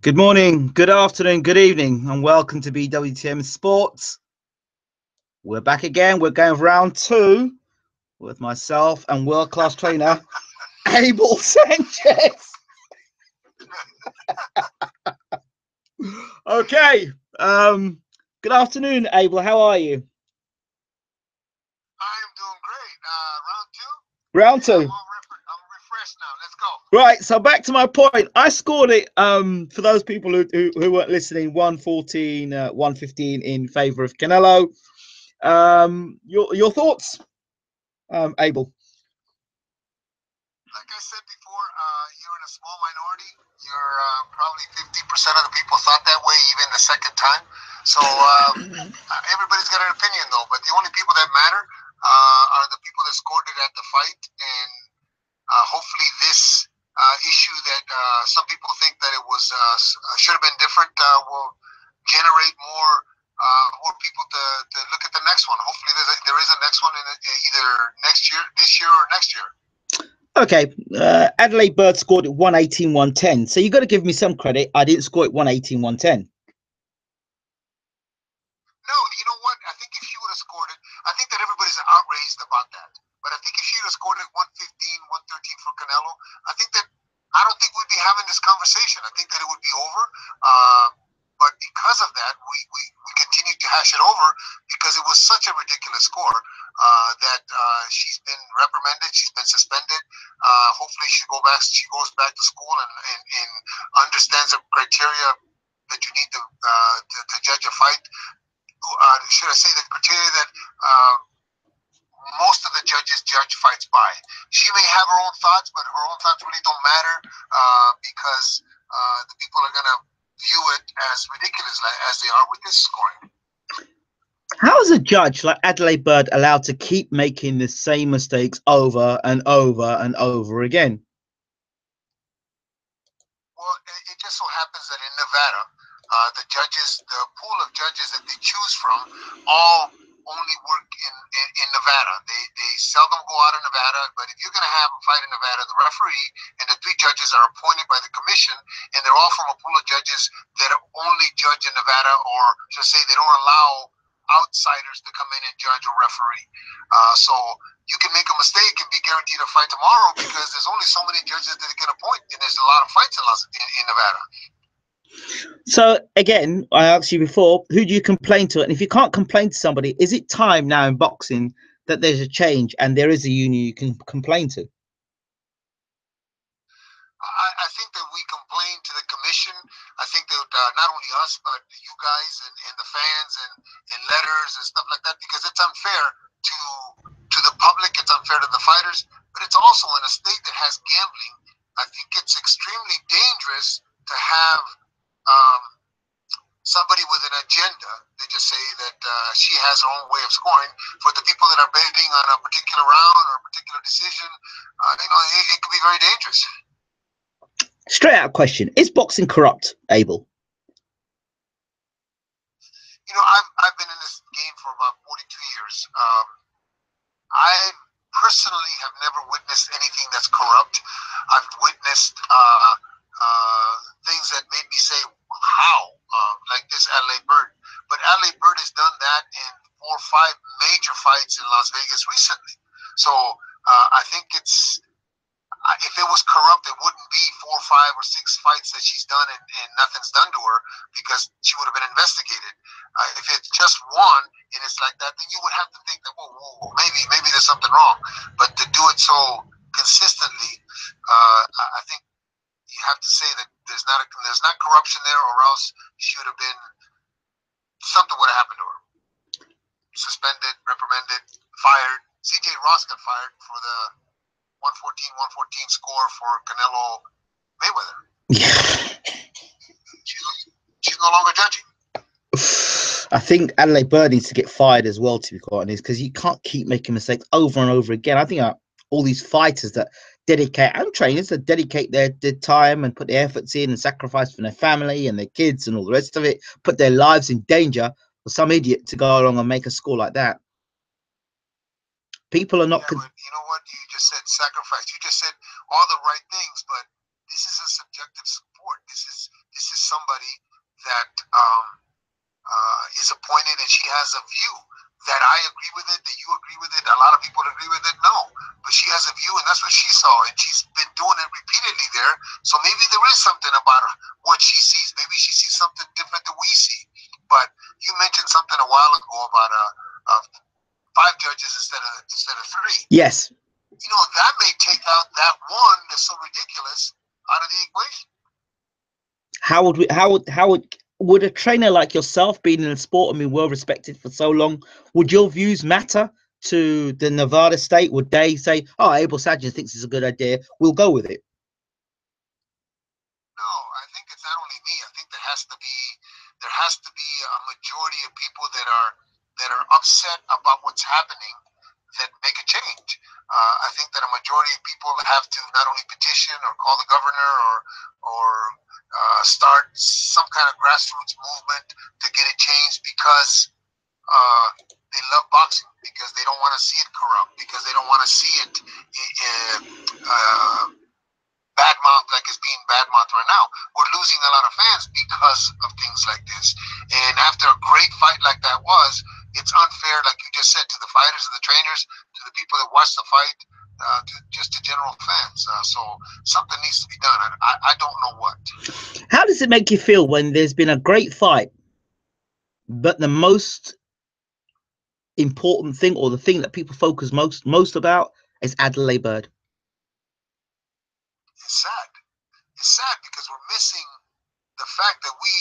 Good morning, good afternoon, good evening, and welcome to BWTM Sports. We're back again. We're going for round two with myself and world-class trainer Abel Sanchez. Okay. Good afternoon, Abel. How are you? I'm doing great. Round two? Round Yeah, two. I'm refreshed now. Let's go. Right. So back to my point. I scored it. For those people who weren't listening, 114, 115 in favor of Canelo. Your thoughts, Abel? Like I said before, you're in a small minority. You're probably 50% of the people thought that way even the second time. So everybody's got an opinion, though. But the only people that matter are the people that scored it at the fight. And hopefully this issue that some people think that it was should have been different will generate more people to look at the next one. Hopefully there is a next one in either next year, this year, or next year. Okay, Adelaide Bird scored it 118, 110. So you got to give me some credit. I didn't score it 118, 110. No, you know what? I think if she would have scored it, I think that everybody's outraged about that. But I think if she would have scored it 115, 113 for Canelo, I don't think we'd be having this conversation. I think that it would be over. But because of that, we continued to hash it over because it was such a ridiculous score that she's been reprimanded, she's been suspended. Hopefully, she goes back to school and understands the criteria that you need to judge a fight. Should I say the criteria that most of the judges judge fights by. She may have her own thoughts, but her own thoughts really don't matter because the people are going to view it as ridiculous as they are with this scoring. How is a judge like Adelaide Bird allowed to keep making the same mistakes over and over and over again? Well, it just so happens that in Nevada, the pool of judges that they choose from, all only work in Nevada. They seldom go out of Nevada, but if you're going to have a fight in Nevada, the referee and the three judges are appointed by the commission, and they're all from a pool of judges that only judge in Nevada, or should I say they don't allow outsiders to come in and judge or referee. So you can make a mistake and be guaranteed a fight tomorrow because there's only so many judges that they can appoint, and there's a lot of fights in Nevada. So again, I asked you before, who do you complain to? And if you can't complain to somebody, is it time now in boxing that there's a change and there is a union you can complain to? I think that we complain to the commission. I think that not only us, but you guys and the fans and letters and stuff like that, because it's unfair to the public, it's unfair to the fighters, but it's also in a state that has gambling. I think it's extremely dangerous to have um, somebody with an agenda. They just say that she has her own way of scoring. For the people that are betting on a particular round or a particular decision, it could be very dangerous. Straight out question: is boxing corrupt, Abel? I've been in this game for about 42 years. I personally have never witnessed anything that's corrupt. I've witnessed things that made me say, "How?" Like this Adelaide Bird. But Adelaide Bird has done that in 4 or 5 major fights in Las Vegas recently. So I think if it was corrupt, it wouldn't be 4 or 5 or 6 fights that she's done and nothing's done to her because she would have been investigated. If it's just one and it's like that, then you would have to think that, whoa, maybe there's something wrong. But to do it so consistently, I think you have to say that there's not corruption there, or else she would have been something would have happened to her. Suspended, reprimanded, fired. CJ Ross got fired for the 114 score for Canelo Mayweather. She's no longer judging. I think Adelaide Bird needs to get fired as well, to be quite honest, because you can't keep making mistakes over and over again. I think all these fighters that dedicate, and trainers that dedicate their time and put their efforts in and sacrifice for their family and their kids and all the rest of it, put their lives in danger for some idiot to go along and make a score like that. People are not. Yeah, but you know what? You just said sacrifice. You just said all the right things, but this is a subjective sport. This is has a view. That I agree with it, that you agree with it, a lot of people agree with it, no. But she has a view, and that's what she saw, and she's been doing it repeatedly there. So maybe there is something about her, what she sees. Maybe she sees something different than we see. But you mentioned something a while ago about 5 judges instead of 3. Yes. You know, that may take out that one that's so ridiculous out of the equation. Would a trainer like yourself, being in the sport and being well respected for so long, would your views matter to the Nevada state? Would they say, "Oh, Abel Sanchez thinks it's a good idea, we'll go with it"? No, I think it's not only me. I think there has to be a majority of people that are upset about what's happening that make a change. I think that a majority of people have to not only petition or call the governor or start some kind of grassroots movement to get it changed because they love boxing, because they don't want to see it corrupt, because they don't want to see it badmouth like it's being badmouthed right now. We're losing a lot of fans because of things like this. And after a great fight like that it's unfair, like you just said, to the fighters and the trainers, to the people that watch the fight, just to general fans. So something needs to be done. I don't know what. How does it make you feel when there's been a great fight, but the most important thing, or the thing that people focus most about, is Adelaide Bird? It's sad. It's sad because we're missing the fact that we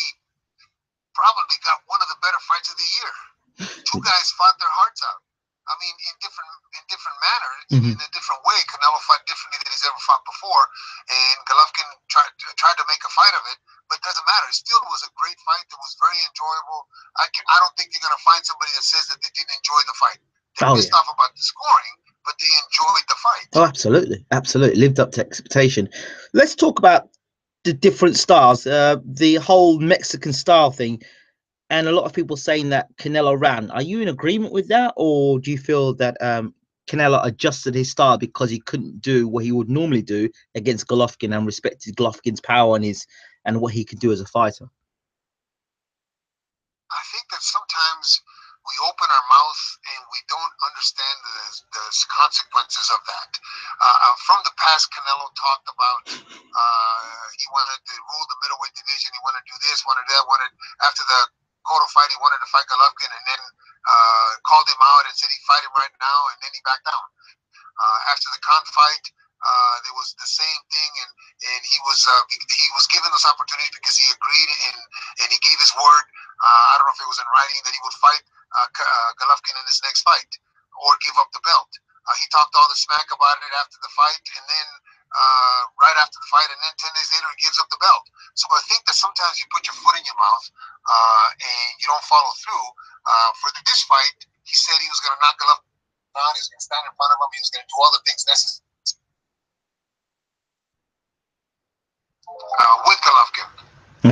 probably got one of the better fights of the year. 2 guys fought their hearts out. I mean, in different manners, in a different way. Canelo fought differently than he's ever fought before, and Golovkin tried to make a fight of it, but it doesn't matter. It still was a great fight that was very enjoyable. I don't think you're going to find somebody that says that they didn't enjoy the fight. They pissed off about the scoring, but they enjoyed the fight. Oh, absolutely, absolutely, lived up to expectation. Let's talk about the different styles, the whole Mexican style thing. And a lot of people saying that Canelo ran. Are you in agreement with that, or do you feel that Canelo adjusted his style because he couldn't do what he would normally do against Golovkin and respected Golovkin's power and what he could do as a fighter? I think that sometimes we open our mouth and we don't understand the consequences of that. From the past, Canelo talked about he wanted to rule the middleweight division. He wanted to do this, wanted that, after the Cotto fight, he wanted to fight Golovkin, and then called him out and said he'd fight him right now, and then he backed down. After the Khan fight, there was the same thing, and he was given this opportunity because he agreed and he gave his word. I don't know if it was in writing that he would fight Golovkin in his next fight or give up the belt. He talked all the smack about it after the fight, and then right after the fight, and then 10 days later he gives up the belt. So I think that sometimes you put your foot in your mouth and you don't follow through. For this fight, he said he was going to knock Golovkin down. He was going to stand in front of him. He was going to do all the things necessary with Golovkin.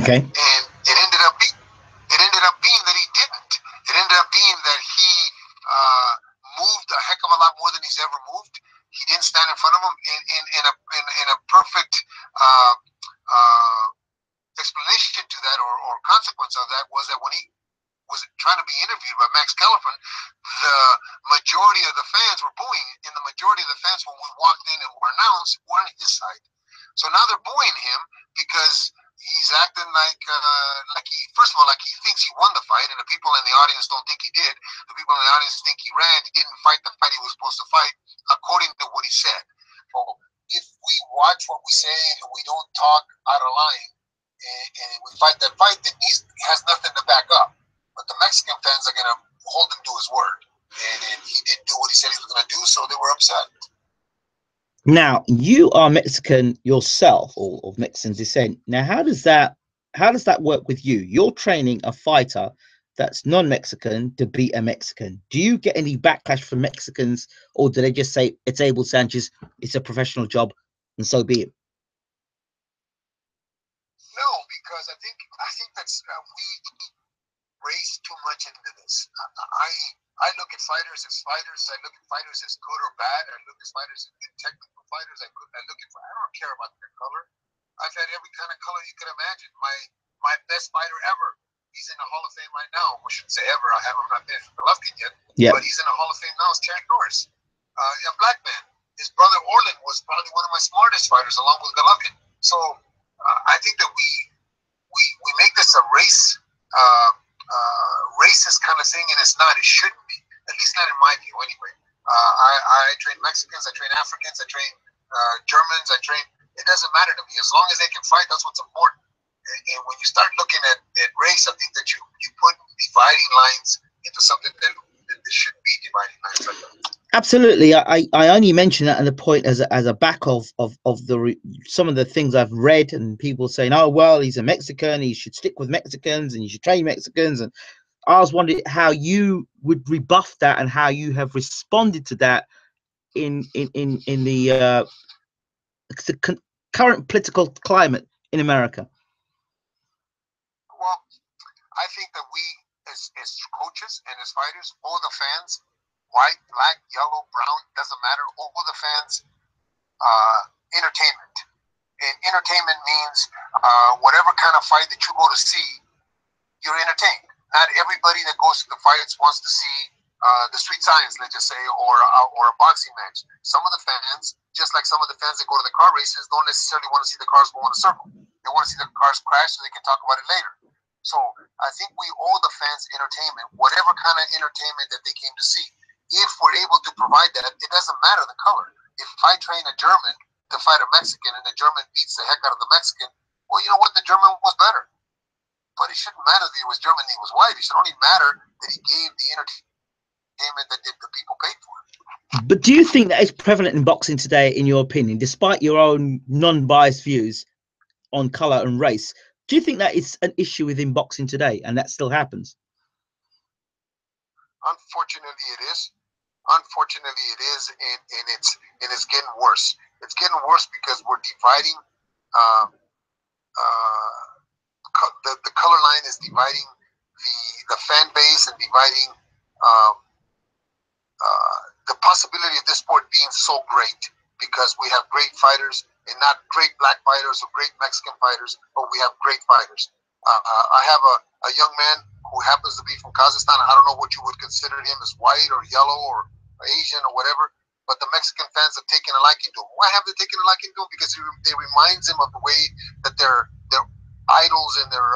Okay. And it ended up being that he didn't. It ended up being that he moved a heck of a lot more than he's ever moved. He didn't stand in front of him. In a perfect explanation to that, or consequence of that, was that when he was trying to be interviewed by Max Kellerman, the majority of the fans were booing, and the majority of the fans, when we walked in and were announced, were on his side. So now they're booing him because he's acting like he, first of all, like he thinks he won the fight, and the people in the audience don't think he did. The people in the audience think he ran. He didn't fight the fight he was supposed to fight, according to what he said. So if we watch what we say and we don't talk out of line, and we fight that fight, then he has nothing to back up. But the Mexican fans are going to hold him to his word, and he didn't do what he said he was going to do, so they were upset. Now, you are Mexican yourself, or of Mexican descent. Now, how does that work with you? You're training a fighter that's non-Mexican to beat a Mexican. Do you get any backlash from Mexicans, or do they just say it's Abel Sanchez, it's a professional job, and so be it? No, because I think that's we race too much into this. I look at fighters as fighters. I look at fighters as good or bad. I look at fighters as technical fighters. I don't care about their color. I've had every kind of color you could imagine. My best fighter ever he's in the Hall of Fame right now. We shouldn't say ever. I'm not finished with Golovkin yet. Yeah. But he's in the Hall of Fame now. It's Terry Norris, a black man. His brother Orlin was probably one of my smartest fighters, along with Golovkin. So I think that we make this a race, racist kind of thing, and it's not. It shouldn't be. At least not in my view, anyway. I train Mexicans, I train Africans, I train Germans, I train. It doesn't matter to me as long as they can fight. That's what's important. And when you start looking at race, I think that you put dividing lines into something that shouldn't be dividing lines like that. Absolutely. I only mention that in the point as a back of some of the things I've read, and people saying, oh well, he's a Mexican, he should stick with Mexicans and you should train Mexicans. And I was wondering how you would rebuff that and how you have responded to that in the current political climate in America. Well, I think that we as coaches and as fighters owe the fans, white, black, yellow, brown, doesn't matter, owe the fans entertainment. And entertainment means whatever kind of fight that you go to see, you're entertained. Not everybody that goes to the fights wants to see the street signs, let's just say, or a boxing match. Some of the fans, just like some of the fans that go to the car races, don't necessarily want to see the cars go in a circle. They want to see the cars crash so they can talk about it later. So I think we owe the fans entertainment, whatever kind of entertainment that they came to see. If we're able to provide that, it doesn't matter the color. If I train a German to fight a Mexican and the German beats the heck out of the Mexican, well, you know what? The German was better. But it shouldn't matter that he was German and he was white. It should only matter that he gave the entertainment that the people paid for. But do you think that is prevalent in boxing today, in your opinion, despite your own non-biased views on color and race? Do you think that is an issue within boxing today, and that still happens? Unfortunately, it is. Unfortunately, it is, and it's getting worse. It's getting worse because we're dividing. The color line is dividing the fan base and dividing the possibility of this sport being so great, because we have great fighters and not great black fighters or great Mexican fighters, but we have great fighters. I have a young man who happens to be from Kazakhstan. I don't know what you would consider him, as white or yellow or Asian or whatever, but the Mexican fans have taken a liking to him. Why have they taken a liking to him? Because it reminds them of the way that their idols and their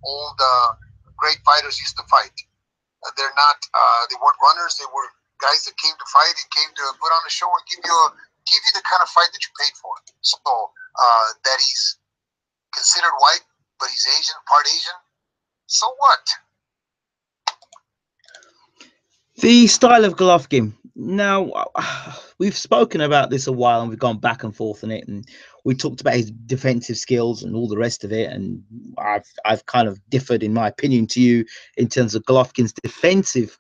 old great fighters used to fight. They're not. They weren't runners. They were guys that came to fight and came to put on a show and give you the kind of fight that you paid for. So that he's considered white, but he's Asian, part Asian. So what? The style of Golovkin. Now, we've spoken about this a while, and we've gone back and forth on it, and we talked about his defensive skills and all the rest of it. And I've kind of differed in my opinion to you in terms of Golovkin's defensive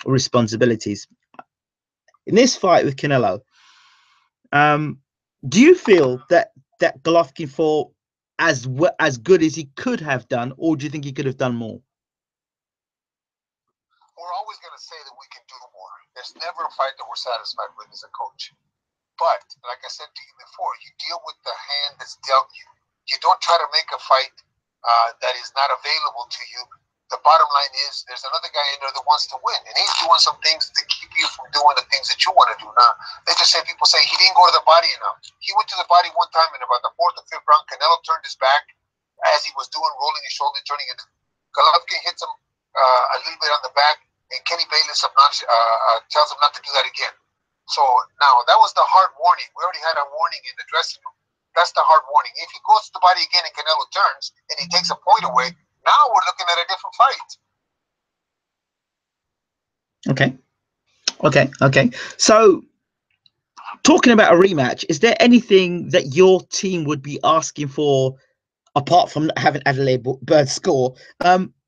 responsibilities in this fight with Canelo. Do you feel that Golovkin fought as good as he could have done, or do you think he could have done more? We're always going to say that we can do more. There's never a fight that we're satisfied with as a coach. But like I said to you before, you deal with the hand that's dealt you. You don't try to make a fight that is not available to you. The bottom line is there's another guy in there that wants to win, and he's doing some things to keep you from doing the things that you want to do. Now, they just say, people say he didn't go to the body enough. He went to the body one time in about the 4th or 5th round. Canelo turned his back as he was doing, rolling his shoulder, turning it. Golovkin hits him a little bit on the back, and Kenny Bayless tells him not to do that again. So now that was the hard warning. We already had a warning in the dressing room. That's the hard warning. If he goes to the body again and Canelo turns and he takes a point away, now we're looking at a different fight. Okay. So, talking about a rematch, is there anything that your team would be asking for apart from having Adelaide Bird score?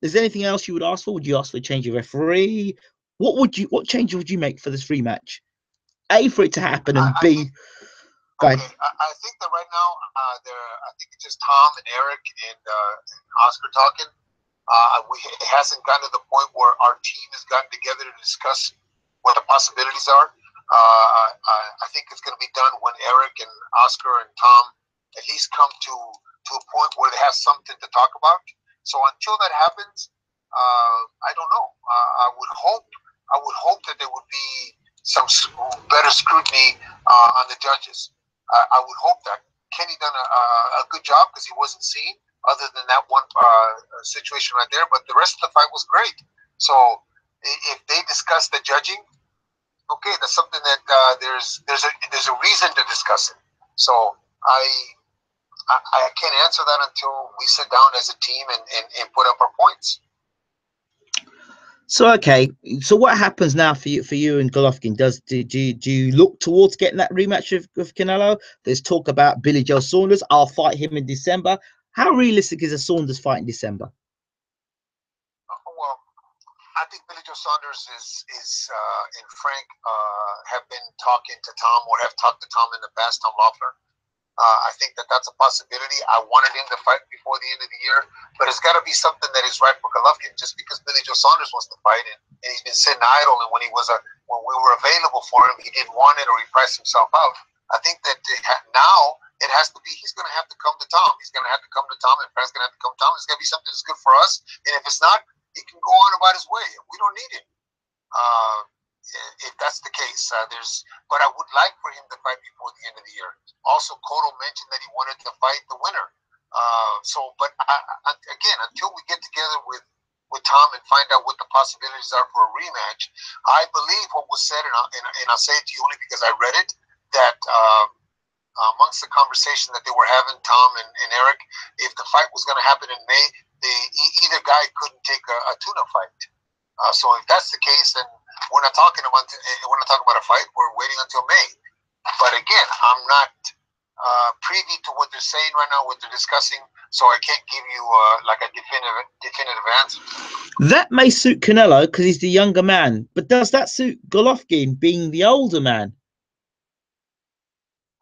Is there anything else you would ask for? Would you ask for a change of referee? What change would you make for this rematch? A, for it to happen, and B. I think that right now, I think it's just Tom and Eric and Oscar talking. It hasn't gotten to the point where our team has gotten together to discuss what the possibilities are. I think it's going to be done when Eric and Oscar and Tom at least come to to a point where they have something to talk about. So until that happens, I don't know. I would hope that there would be some better scrutiny on the judges. I would hope that Kenny done a good job because he wasn't seen, other than that one situation right there. But the rest of the fight was great. So if they discuss the judging, okay, that's something that there's a reason to discuss it. So I can't answer that until we sit down as a team and put up our points. So okay, so what happens now for you and Golovkin? Do you look towards getting that rematch with Canelo? There's talk about Billy Joe Saunders. I'll fight him in December. How realistic is a Saunders fight in December? Well, I think Billy Joe Saunders and Frank have been talking to Tom, or have talked to Tom in the past, Tom Loeffler. I think that that's a possibility. I wanted him to fight before the end of the year, but it's got to be something that is right for Golovkin. Just because Billy Joe Saunders wants to fight, and he's been sitting idle, and when we were available for him, he didn't want it, or he priced himself out. I think that now it has to be. He's going to have to come to Tom. He's going to have to come to Tom, and Frank's going to have to come to Tom. It's going to be something that's good for us. And if it's not, he can go on about his way. We don't need him. If that's the case, but I would like for him to fight before the end of the year. Also, Cotto mentioned that he wanted to fight the winner. But again, until we get together with Tom and find out what the possibilities are for a rematch, I believe what was said, and I'll say it to you only because I read it, that amongst the conversation that they were having, Tom and Eric, if the fight was going to happen in May, either guy couldn't take a tune-up fight. So if that's the case, then we're not talking about a fight. We're waiting until May. But again, I'm not privy to what they're saying right now, what they're discussing, so I can't give you like a definitive answer. That may suit Canelo because he's the younger man, but does that suit Golovkin being the older man?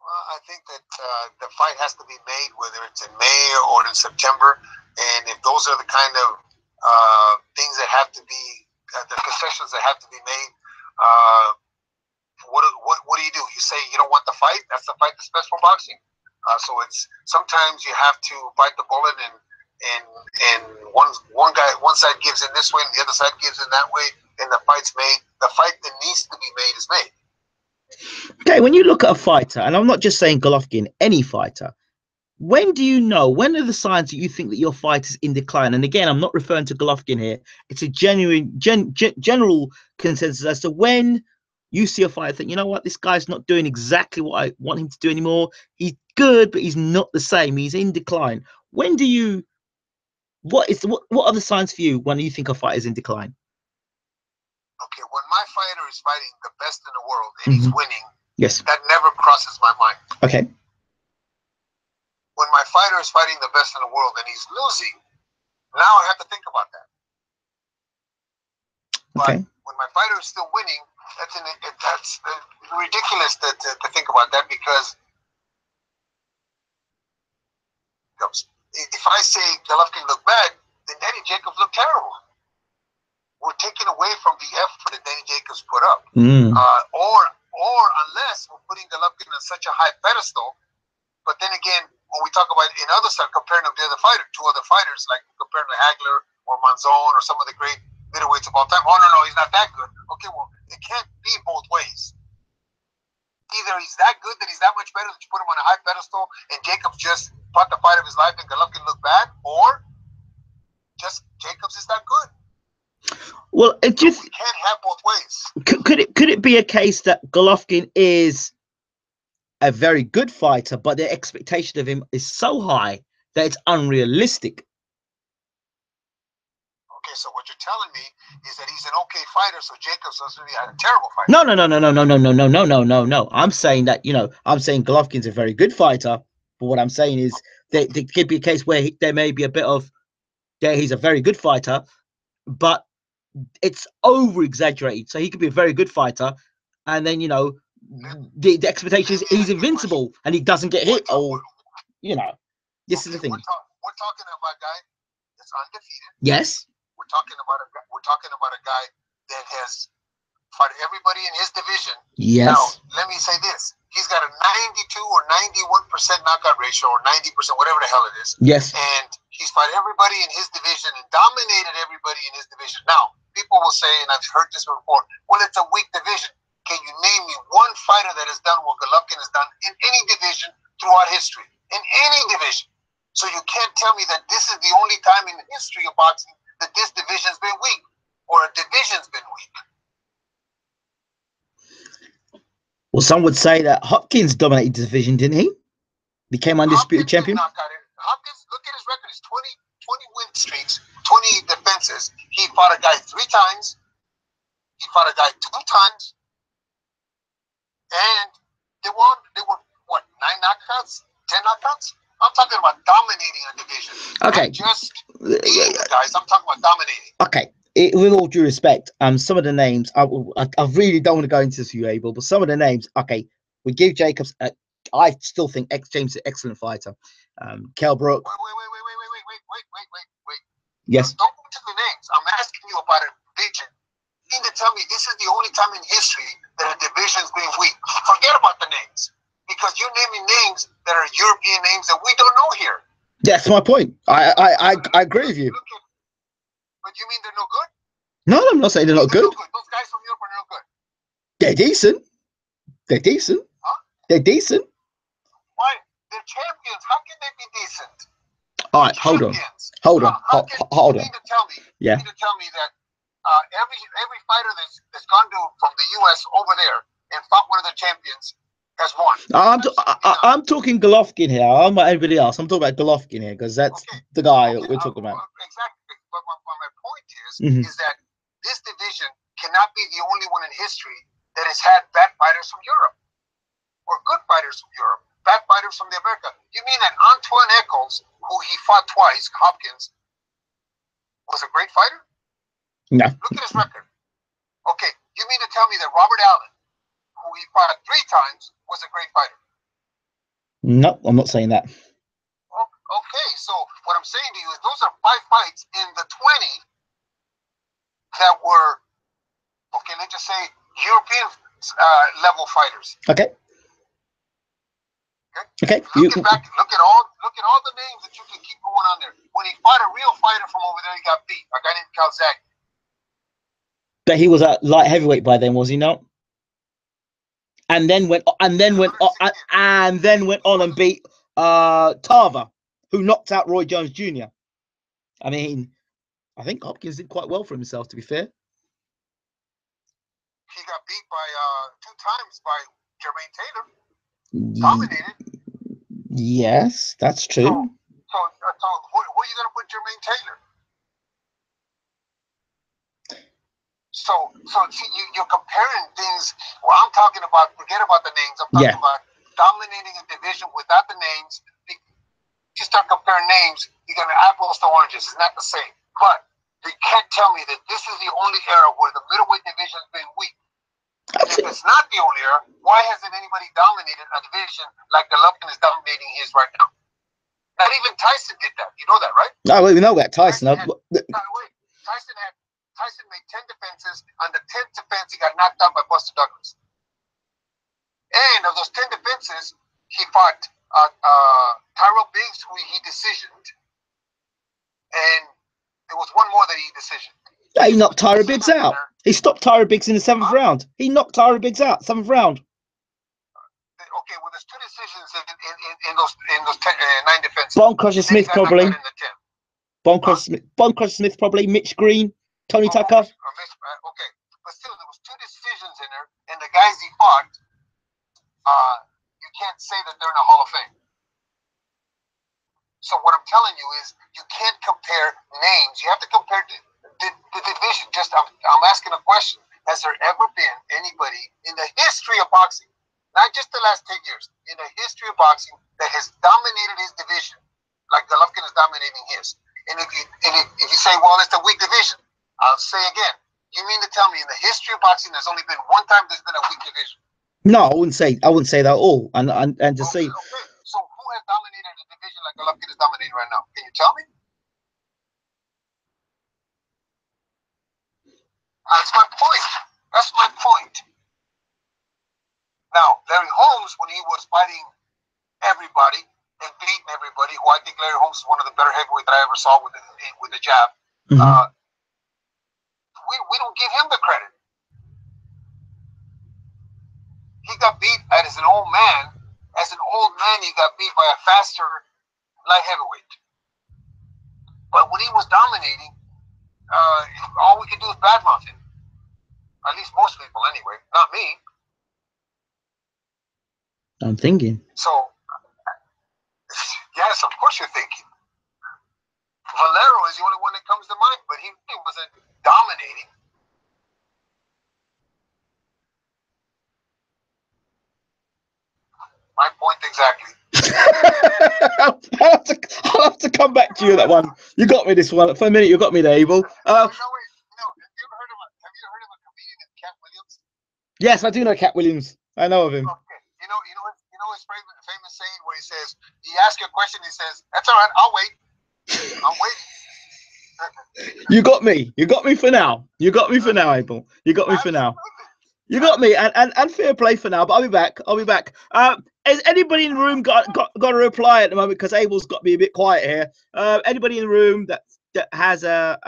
I think that the fight has to be made, whether it's in May or in September, and if those are the kind of things that have to be, the concessions that have to be made, what do you do? You say you don't want the fight? That's the fight that's best for boxing. So it's sometimes you have to bite the bullet, and one side gives in this way, and the other side gives in that way, and the fight's made. The fight that needs to be made is made. Okay, when you look at a fighter, and I'm not just saying Golovkin, any fighter, when do you know, when are the signs that you think that your fight is in decline? And again, I'm not referring to Golovkin here. It's a general consensus as to when you see a fighter think, you know what, this guy's not doing exactly what I want him to do anymore. He's good, but he's not the same. He's in decline. When do you, what are the signs for you when you think a fighter is in decline? Okay, when my fighter is fighting the best in the world and he's winning, yes, that never crosses my mind. Okay. When my fighter is fighting the best in the world and he's losing, now I have to think about that. Okay. But when my fighter is still winning, that's ridiculous to think about that, because if I say Golovkin looked bad, then Danny Jacobs looked terrible. We're taking away from the effort that Danny Jacobs put up. Or unless we're putting Golovkin on such a high pedestal. But then again, when we talk about in other stuff, comparing him to two other fighters, like comparing to Hagler or Manzon or some of the great middleweights of all time. Oh, no, he's not that good. Okay, well, it can't be both ways. Either he's that good that he's that much better that you put him on a high pedestal and Jacobs just fought the fight of his life and Golovkin looked bad, or just Jacobs is that good. Well, it just we can't have both ways. Could it be a case that Golovkin is a very good fighter, but the expectation of him is so high that it's unrealistic? Okay, so what you're telling me is that he's an okay fighter, so Jacobs was really a terrible fighter. No. I'm saying that, I'm saying Golovkin's a very good fighter, but what I'm saying is that there could be a case where there may be a bit of, he's a very good fighter, but it's over exaggerated. So he could be a very good fighter, and then the expectation is he's invincible and he doesn't get hit, or this is the thing. We're talking about a guy that's undefeated. Yes. We're talking about a guy that has fought everybody in his division. Yes. Now, let me say this: he's got a 92 or 91% knockout ratio or 90%, whatever the hell it is. Yes. And he's fought everybody in his division and dominated everybody in his division. Now, people will say, and I've heard this before, well, it's a weak division. Can you name me one fighter that has done what Golovkin has done in any division throughout history? In any division. So you can't tell me that this is the only time in the history of boxing that this division's been weak or a division's been weak. Well, some would say that Hopkins dominated the division, didn't he? Became undisputed champion. Hopkins, look at his record. It's 20 win streaks, 20 defenses. He fought a guy 3 times. He fought a guy 2 times. And they were what, 9 knockouts? 10 knockouts? I'm talking about dominating a division. Okay. Not just beating the guys. I'm talking about dominating. Okay. With all due respect, some of the names, I really don't want to go into this, you Abel, but some of the names, okay, we give Jacobs, I still think James is an excellent fighter. Kell Brook. Wait. Yes. Don't go to the names. I'm asking you about a division. You need to tell me this is the only time in history that a division's been weak. Forget about the names. Because you're naming names that are European names that we don't know here. That's my point. I agree with you. But you mean they're no good? No, I'm not saying they're not good. Those guys from Europe are no good. They're decent. They're decent. Huh? They're decent. Why? They're champions. How can they be decent? All right, hold on. Hold on. You mean to tell me? Yeah. You mean to tell me that every fighter that's gone from the U.S. over there and fought one of the champions has won? I'm talking Golovkin here. I'm not everybody else. I'm talking about Golovkin here because that's the guy we're talking about. Exactly. But my point is that this division cannot be the only one in history that has had bad fighters from Europe or good fighters from Europe, bad fighters from the America. You mean that Antoine Eccles, who he fought twice, Hopkins, was a great fighter? No. Look at his record. Okay, you mean to tell me that Robert Allen, who he fought 3 times, was a great fighter? No, I'm not saying that. Okay, so what I'm saying to you is those are 5 fights in the 20 that were, okay, let's just say European level fighters. Okay. Look at all the names that you can keep going on there. When he fought a real fighter from over there, he got beat. A guy named Calzaghe. But he was a light heavyweight by then, was he not? And then went on and beat Tarver, who knocked out Roy Jones Jr. I mean, I think Hopkins did quite well for himself, to be fair. He got beat by 2 times by Jermaine Taylor. Dominated. Yes, that's true. So where are you going to put Jermaine Taylor? So see, you're comparing things. Well, I'm talking about, forget about the names. I'm talking about dominating a division without the names. You start comparing names, you're going to apples to oranges. It's not the same. But you can't tell me that this is the only era where the middleweight division has been weak. And if it's not the only era, why hasn't anybody dominated a division like Golovkin is dominating his right now? Not even Tyson did that. You know that, right? No, we know that Tyson Tyson made 10 defenses. On the 10th defense, he got knocked out by Buster Douglas. And of those 10 defenses, he fought Tyrell Biggs, who he decisioned. And there was one more that he decisioned. He knocked Tyra Biggs out. He stopped Tyra Biggs in the 7th round. He knocked Tyra Biggs out, 7th round. Okay, well, there's 2 decisions in those 9 defenses. Bone Crusher Smith, probably. Bone Crusher Smith, probably. Mitch Green, Tony Tucker. Okay, but still, there was 2 decisions in there, and the guys he fought, you can't say that they're in the Hall of Fame. So what I'm telling you is, you can't compare names. You have to compare the division. I'm asking a question. Has there ever been anybody in the history of boxing, not just the last 10 years, in the history of boxing that has dominated his division like Golovkin is dominating his? And if you say, well, it's a weak division, I'll say again, you mean to tell me in the history of boxing there's only been one time there's been a weak division? No, I wouldn't say that at all. And to say. Okay. So who has dominated the division like Golovkin is dominating right now? Can you tell me? That's my point. Now, Larry Holmes, when he was fighting everybody and beaten everybody. Who I think Larry Holmes is one of the better heavyweights that I ever saw with the jab. We don't give him the credit. He got beat as an old man. As an old man, he got beat by a faster light heavyweight. But when he was dominating, all we could do is badmouth him. At least most people, anyway. Not me. I'm thinking. So, yes, of course you're thinking. Valero is the only one that comes to mind, but he wasn't dominating. My point exactly. I'll have to come back to you that one. You got me this one. For a minute, you got me there, Abel. Wait, have you heard of a comedian named Cat Williams? Yes, I do know Cat Williams. I know of him. Okay. You know his famous saying where he says, he asks you a question, he says, "That's all right, I'll wait. I'm waiting." You got me. You got me for now. You got me for now, Abel. You got me for now. You got me, and fair play for now. But I'll be back. I'll be back. Has anybody in the room got a reply at the moment? Because Abel's got to be a bit quiet here. Anybody in the room that has a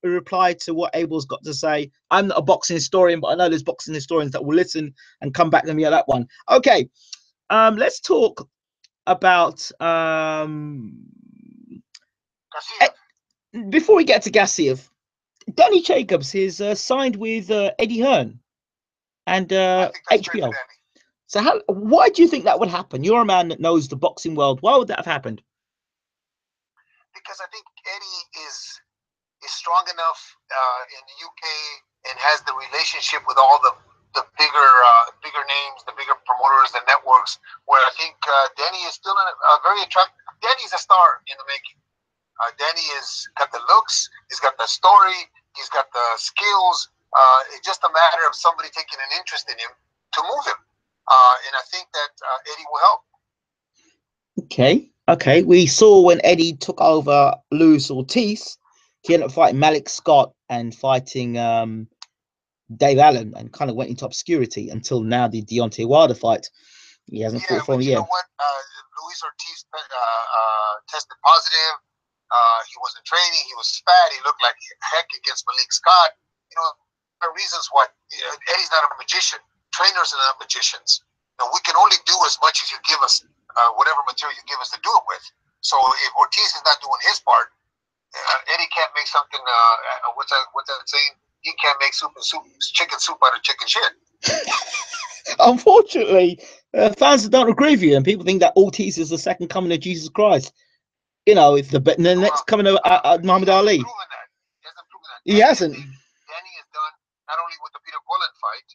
reply to what Abel's got to say? I'm not a boxing historian, but I know there's boxing historians that will listen and come back to me on that one. Okay, let's talk about before we get to Gassiev. Danny Jacobs is signed with Eddie Hearn and HBO. So why do you think that would happen? You're a man that knows the boxing world. Why would that have happened? Because I think Eddie is strong enough in the UK and has the relationship with all the bigger names, the bigger promoters, the networks, where I think Danny is still a very attractive. Danny's a star in the making. Danny has got the looks, he's got the story, he's got the skills. It's just a matter of somebody taking an interest in him to move him. And I think that Eddie will help. Okay. We saw when Eddie took over Luis Ortiz, he ended up fighting Malik Scott and fighting Dave Allen, and kind of went into obscurity until now the Deontay Wilder fight. He hasn't fought for a year. You know what? Luis Ortiz tested positive. He wasn't training. He was fat. He looked like heck against Malik Scott. You know, there are reasons why. Eddie's not a magician. Trainers are not magicians. You know, we can only do as much as you give us, whatever material you give us to do it with. So if Ortiz is not doing his part, Eddie can't make something. What's that saying? He can't make chicken soup out of chicken shit. Unfortunately, fans don't agree with you, and people think that Ortiz is the second coming of Jesus Christ. You know, it's the next coming of Muhammad Ali. He hasn't. Danny has done not only with the Peter Quillen fight,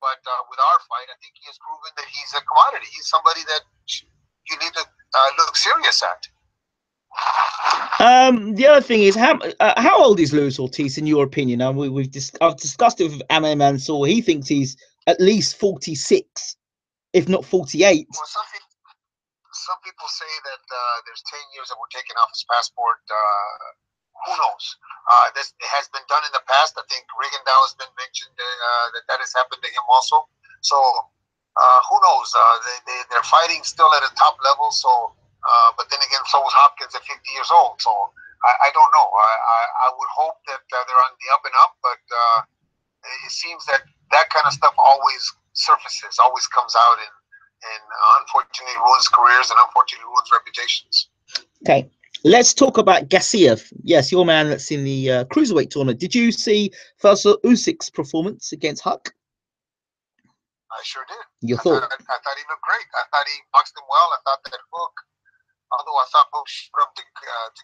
but with our fight. I think he has proven that he's a commodity. He's somebody that you need to look serious at. The other thing is, how old is Luis Ortiz in your opinion? I've discussed it with Amir Mansour. He thinks he's at least 46, if not 48. Well, some people say that there's 10 years that were taken off his passport. Who knows? This has been done in the past. I think Rigondeaux has been mentioned that has happened to him also. So who knows? They're fighting still at a top level. So, but then again, so was Hopkins at 50 years old. So I don't know. I would hope that they're on the up and up, but it seems that kind of stuff always surfaces, always comes out, and unfortunately ruins careers and unfortunately ruins reputations. Okay, let's talk about Gassiev. Yes, your man that's in the cruiserweight tournament. Did you see Usyk's performance against Huck? I sure did. I thought he looked great. I thought he boxed him well. I thought that Hook, although I thought Hook showed up to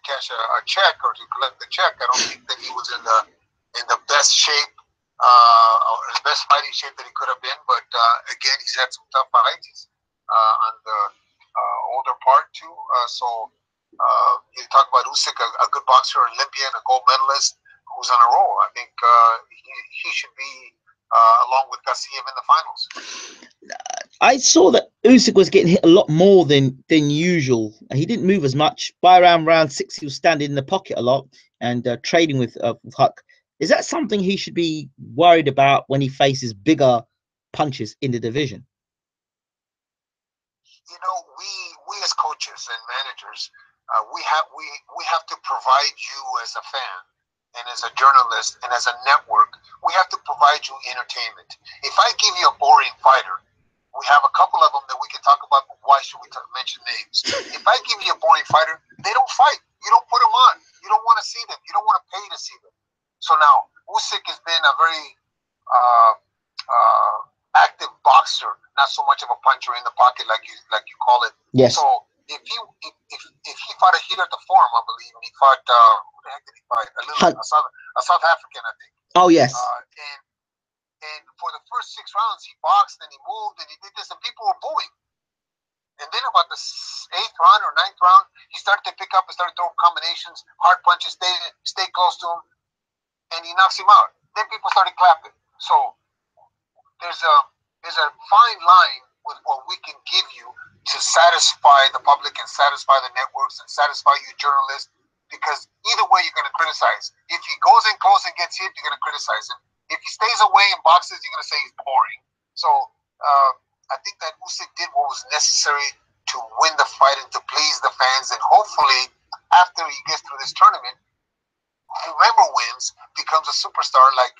cash a check or to collect the check, I don't think that he was in the best shape or his best fighting shape that he could have been. But again, he's had some tough fights. He's on the older part too. So you talk about Usyk, a good boxer, Olympian, a gold medalist who's on a roll. I think he should be along with Gassiev in the finals. I saw that Usyk was getting hit a lot more than usual. He didn't move as much. By around round 6, he was standing in the pocket a lot and trading with Huck. Is that something he should be worried about when he faces bigger punches in the division? You know, we as coaches and managers, we have to provide you as a fan and as a journalist and as a network. We have to provide you entertainment. If I give you a boring fighter, we have a couple of them that we can talk about, but why should we mention names? If I give you a boring fighter, they don't fight. You don't put them on. You don't want to see them. You don't want to pay to see them. So now, Usyk has been a very active boxer, not so much of a puncher in the pocket like you call it. Yes. So if he fought a hitter at the Forum, I believe, and he fought who the heck did he fight? A South African, I think. Oh yes. And for the first 6 rounds, he boxed and he moved and he did this, and people were booing. And then about the 8th round or 9th round, he started to pick up and started throwing combinations, hard punches, stay close to him, and he knocks him out. Then people started clapping. So there's a fine line with what we can give you to satisfy the public and satisfy the networks and satisfy you journalists, because either way you're going to criticize. If he goes in close and gets hit, you're going to criticize him. If he stays away and boxes, you're going to say he's boring. So I think that Usyk did what was necessary to win the fight and to please the fans, and hopefully after he gets through this tournament, whoever wins becomes a superstar like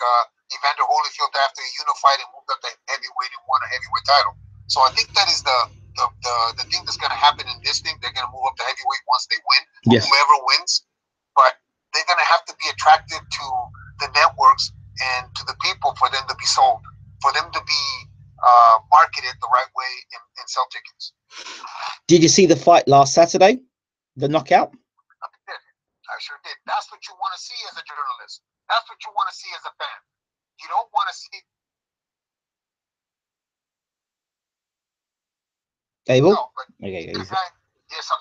Evander Holyfield after he unified and moved up to heavyweight and won a heavyweight title. So I think that is the thing that's going to happen in this thing. They're going to move up to heavyweight once they win, yes. Whoever wins. But they're going to have to be attractive to the networks and to the people for them to be sold, for them to be marketed the right way and sell tickets. Did you see the fight last Saturday? The knockout? I sure did. That's what you want to see as a journalist. That's what you want to see as a fan. You don't want to see. Abel? No, but okay. Yes,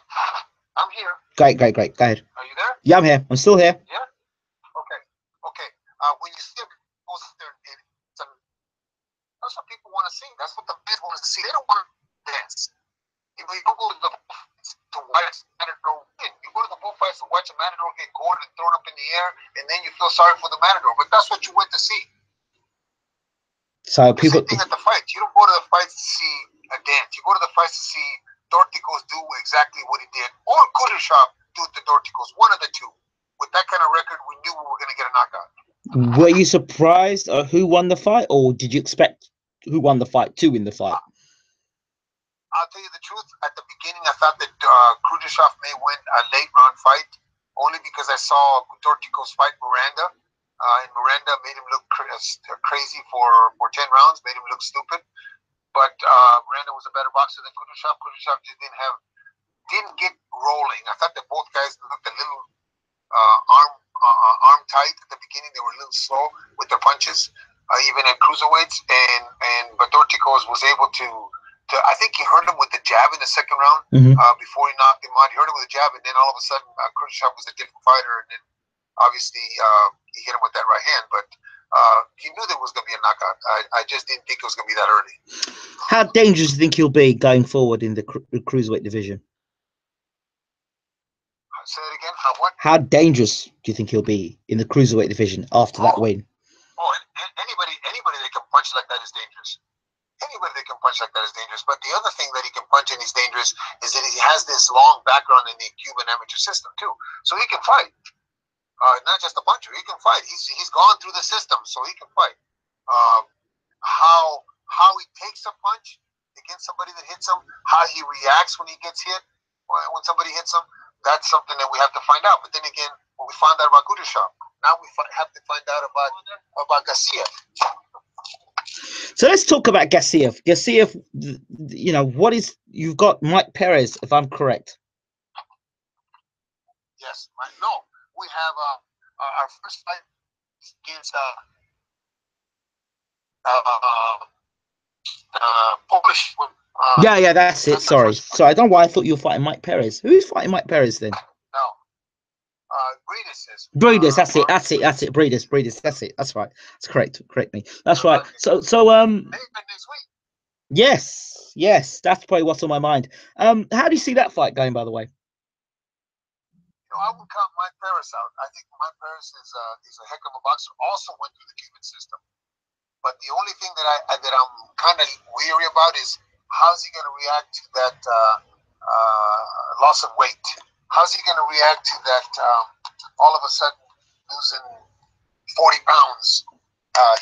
I'm here. Great. Go ahead. Are you there? Yeah, I'm here. I'm still here. Yeah. Okay. When you see it goes there, that's what people want to see. That's what the fans want to see. They don't want to dance. If you don't go to the to watch Matador win, you go to the bullfights to watch a Matador get gored and thrown up in the air, and then you feel sorry for the Matador. But that's what you went to see. So the people. Same thing at the fights. You don't go to the fights to see a dance. You go to the fights to see Dorticos do exactly what he did, or Kudryashov do the Dorticos. One of the two. With that kind of record, we knew we were going to get a knockout. Were you surprised who won the fight, or did you expect who won the fight to win the fight? I'll tell you the truth. At the beginning, I thought that Kudryashov may win a late round fight, only because I saw Dorticos fight Miranda, and Miranda made him look crazy for 10 rounds, made him look stupid. But Miranda was a better boxer than Kudryashov. Kudryashov just didn't get rolling. I thought that both guys looked a little arm tight at the beginning. They were a little slow with their punches, even at cruiserweights. But Dorticos was able to. I think he hurt him with the jab in the second round before he knocked him out. He hurt him with the jab, and then all of a sudden, Kudryashov was a different fighter, and then obviously he hit him with that right hand. But he knew there was going to be a knockout. I just didn't think it was going to be that early. How dangerous do you think he'll be going forward in the cruiserweight division? Say it again. How dangerous do you think he'll be in the cruiserweight division after that win? Anybody that can punch like that is dangerous. Anybody that can punch like that is dangerous. But the other thing that he can punch and he's dangerous is that he has this long background in the Cuban amateur system too. So he can fight. Not just a puncher, he can fight. He's gone through the system, so he can fight. How he takes a punch against somebody that hits him, how he reacts when he gets hit, when somebody hits him, that's something that we have to find out. But then again, when we found out about Kudryashov, now we have to find out about Garcia. So let's talk about Gassiev. Gassiev, you've got Mike Perez, if I'm correct. Yes, no, we have our first fight against Polish. Yeah, that's it. Sorry, I don't know why I thought you were fighting Mike Perez. Who's fighting Mike Perez then? No, Breedis is. Breedis, that's it. Breedis, that's it. That's right. That's correct. Correct me. That's right. So maybe next week. Yes, that's probably what's on my mind. How do you see that fight going, by the way? I would count Mike Perez out. I think Mike Perez is a heck of a boxer. Also went through the Cuban system. But the only thing that I'm kind of weary about is how's he going to react to that loss of weight. How's he going to react to that? All of a sudden, losing 40 pounds.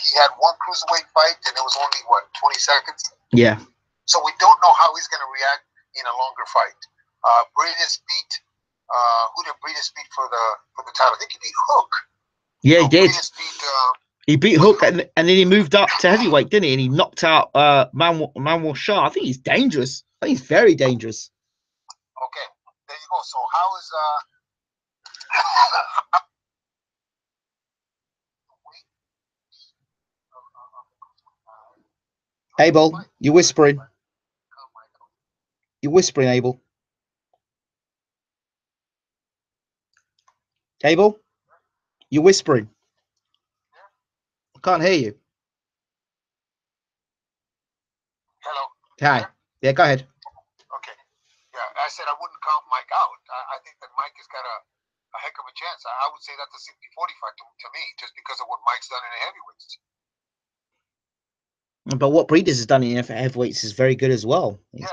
He had one cruiserweight fight, and it was only, what, 20 seconds? Yeah. So we don't know how he's going to react in a longer fight. Briedis beat, who did Briedis beat for the title? I think he beat Hook. Yeah, so he did. He beat Hook, and then he moved up to heavyweight, didn't he? And he knocked out Manuel Shah. I think he's dangerous. I think he's very dangerous. Okay, there you go. So how is Abel, you're whispering. You're whispering, Abel. Abel, you're whispering. I can't hear you. Hello. Hi. Yeah, go ahead. Okay. Yeah, I said I wouldn't count Mike out. I think that Mike has got a heck of a chance. I would say that's a 60-40 fight to me, just because of what Mike's done in the heavyweights. But what Briedis has done in heavyweights is very good as well. Yeah.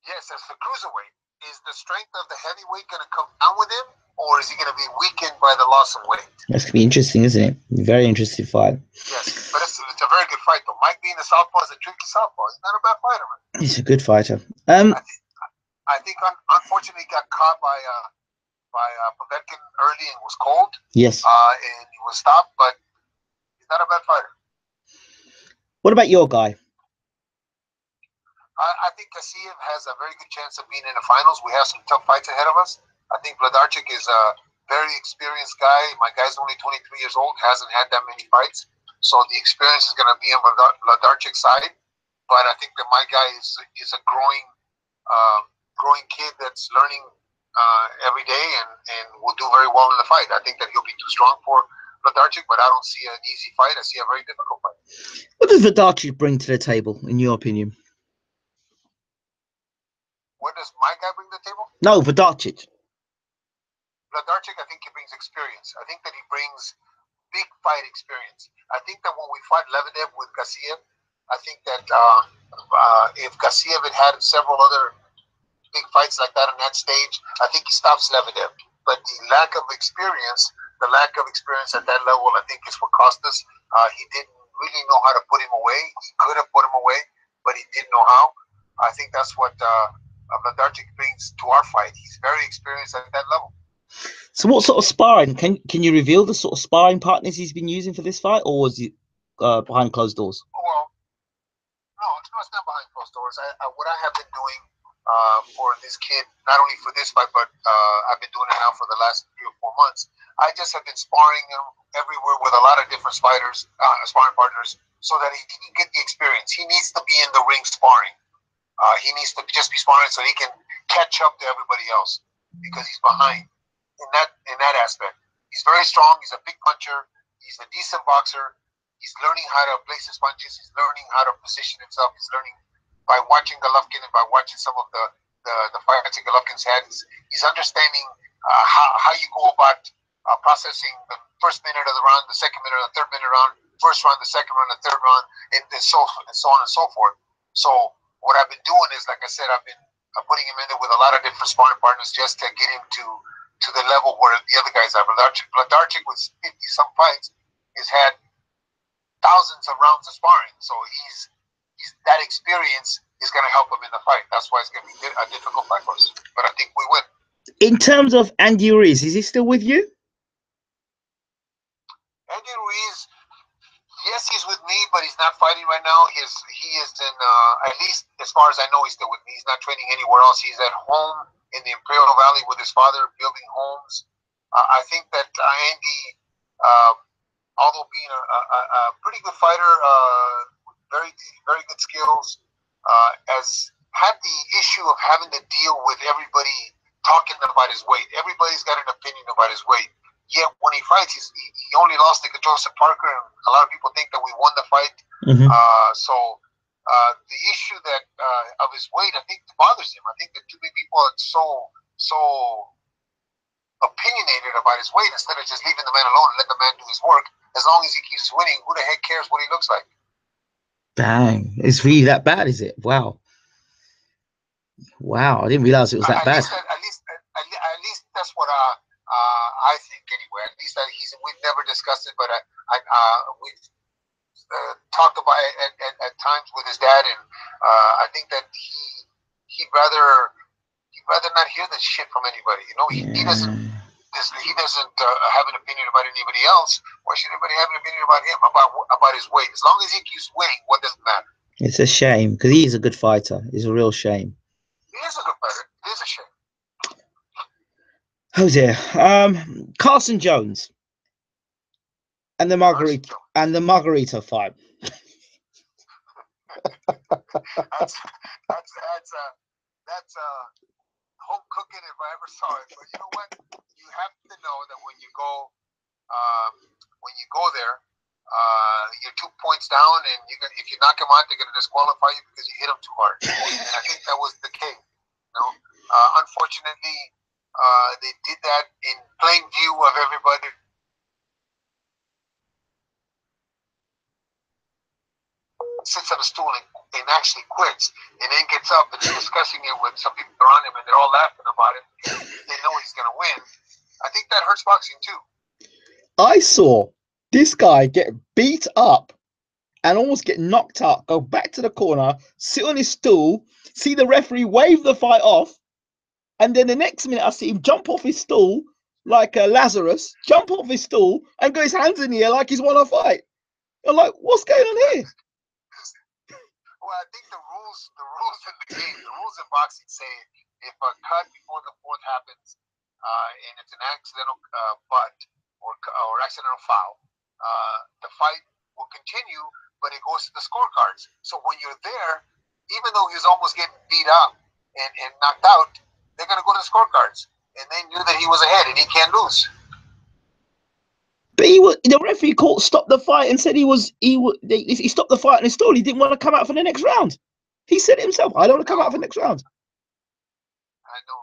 Yes, as the cruiserweight, is the strength of the heavyweight going to come down with him, or is he going to be weakened by the loss of weight? That's going to be interesting, isn't it? Very interesting fight. Yes, but it's a very good fight, though. Mike being the southpaw is a tricky southpaw. He's not a bad fighter, man. He's a good fighter. I think unfortunately he got caught by Povetkin early and was cold. Yes. And he was stopped, but he's not a bad fighter. What about your guy? I think Gassiev has a very good chance of being in the finals. We have some tough fights ahead of us. I think Vladarchik is a very experienced guy. My guy's only 23 years old, hasn't had that many fights. So the experience is going to be on Vladarchik's side. But I think that my guy is a growing kid that's learning every day and will do very well in the fight. I think that he'll be too strong for Vladarchik, but I don't see an easy fight. I see a very difficult fight. What does Vladarchik bring to the table, in your opinion? What does my guy bring to the table? No, Vladarchik. Vladarchik, I think he brings experience. I think that he brings big fight experience. I think that when we fought Lebedev with Gassiev, I think that if Gassiev had several other big fights like that on that stage, I think he stops Lebedev. But the lack of experience at that level, I think is what cost us. He didn't really know how to put him away. He could have put him away, but he didn't know how. I think that's what Vladarchik brings to our fight. He's very experienced at that level. So what sort of sparring, can you reveal the sort of sparring partners he's been using for this fight, or was it behind closed doors? Well, no, it's not behind closed doors. What I have been doing for this kid, not only for this fight, but I've been doing it now for the last 3 or 4 months. I just have been sparring him everywhere with a lot of different sparring partners, so that he can get the experience. He needs to be in the ring sparring. He needs to just be sparring so he can catch up to everybody else, because he's behind in that aspect. He's very strong. He's a big puncher. He's a decent boxer. He's learning how to place his punches. He's learning how to position himself. He's learning by watching Golovkin and by watching some of the fights that Golovkin's had. He's understanding how you go about processing the first minute of the round, the second minute of the third minute round, first round, the second round, the third round, and so on and so forth. So what I've been doing is, like I said, I've been putting him in there with a lot of different sparring partners just to get him to the level where the other guys are. Vladarchik with 50-some fights has had thousands of rounds of sparring, so he's that experience is going to help him in the fight. That's why it's going to be a difficult fight for us, but I think we win. In terms of Andy Ruiz, is he still with you? Andy Ruiz, yes, he's with me, but he's not fighting right now. He is in, at least as far as I know, he's still with me. He's not training anywhere else. He's at home in the Imperial Valley with his father, building homes. I think that Andy, although being a pretty good fighter, very good skills, has had the issue of having to deal with everybody talking about his weight. Everybody's got an opinion about his weight. Yet when he fights, he only lost to Joseph Parker, and a lot of people think that we won the fight. Mm-hmm. So the issue that of his weight, I think, bothers him. I think that too many people are so opinionated about his weight instead of just leaving the man alone and let the man do his work. As long as he keeps winning, who the heck cares what he looks like? Dang, it's really that bad, is it? Wow. Wow, I didn't realize it was that At bad. least, at least that's what I think anyway. At least we've never discussed it, but we've talked about it at times with his dad, and I think that he'd rather not hear this shit from anybody. You know, he doesn't. Yeah. He doesn't have an opinion about anybody else. Why should anybody have an opinion about him about his weight? As long as he keeps winning, what does it matter? It's a shame because he is a good fighter. It's a real shame. He is a good fighter. It is a shame. Oh dear. Carson Jones and the Margarito fight. That's home cooking if I ever saw it. But you know what? You have to know that when you go there, you're 2 points down, and if you knock him out, they're going to disqualify you because you hit him too hard. And I think that was the case. You know, unfortunately, they did that in plain view of everybody. Sits on a stool and actually quits, and then gets up and discussing it with some people around him, and they're all laughing about it because they know he's going to win. I think that hurts boxing too. I saw this guy get beat up and almost get knocked out, go back to the corner, sit on his stool, see the referee wave the fight off, and then the next minute I see him jump off his stool like Lazarus, jump off his stool and got his hands in the air like he's won a fight. I'm like, what's going on here? Well, I think the rules in the game, the rules in boxing say if a cut before the fourth happens, and it's an accidental butt or accidental foul, the fight will continue, but it goes to the scorecards. So when you're there, even though he was almost getting beat up and knocked out, they're going to go to the scorecards, and they knew that he was ahead and he can't lose. But the referee stopped the fight and said he stopped the fight on his stall. He didn't want to come out for the next round. He said it himself. I don't want to come out for the next round. I know.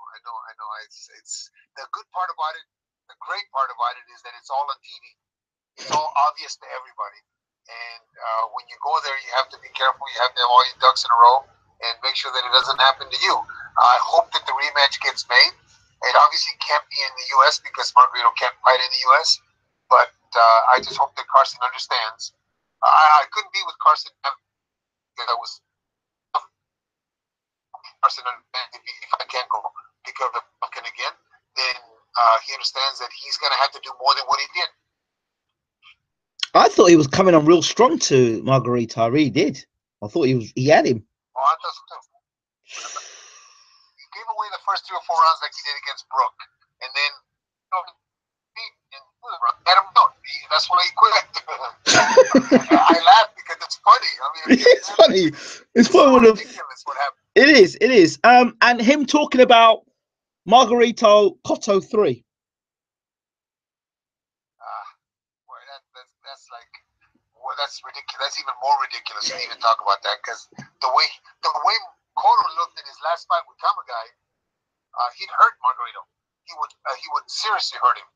It's the good part about it. The great part about it is that it's all on TV. It's all obvious to everybody. And when you go there, you have to be careful. You have to have all your ducks in a row and make sure that it doesn't happen to you. I hope that the rematch gets made. It obviously can't be in the U.S. because Margarito can't fight in the U.S. But I just hope that Carson understands. I couldn't be with Carson because I was Carson understands if I can't go because of Golovkin again, then he understands that he's going to have to do more than what he did. I thought he was coming on real strong to Margarito. I really did. I thought he had him. Oh, I thought so too. He gave away the first 3 or 4 rounds like he did against Brook, and then let him know. That's why he quit. I laugh because it's funny. I mean, it's funny. It's so ridiculous what happened. It is. And him talking about Margarito Cotto 3. That's ridiculous. That's even more ridiculous to even talk about that because the way Cotto looked in his last fight with Kamagai, he'd hurt Margarito. He would seriously hurt him.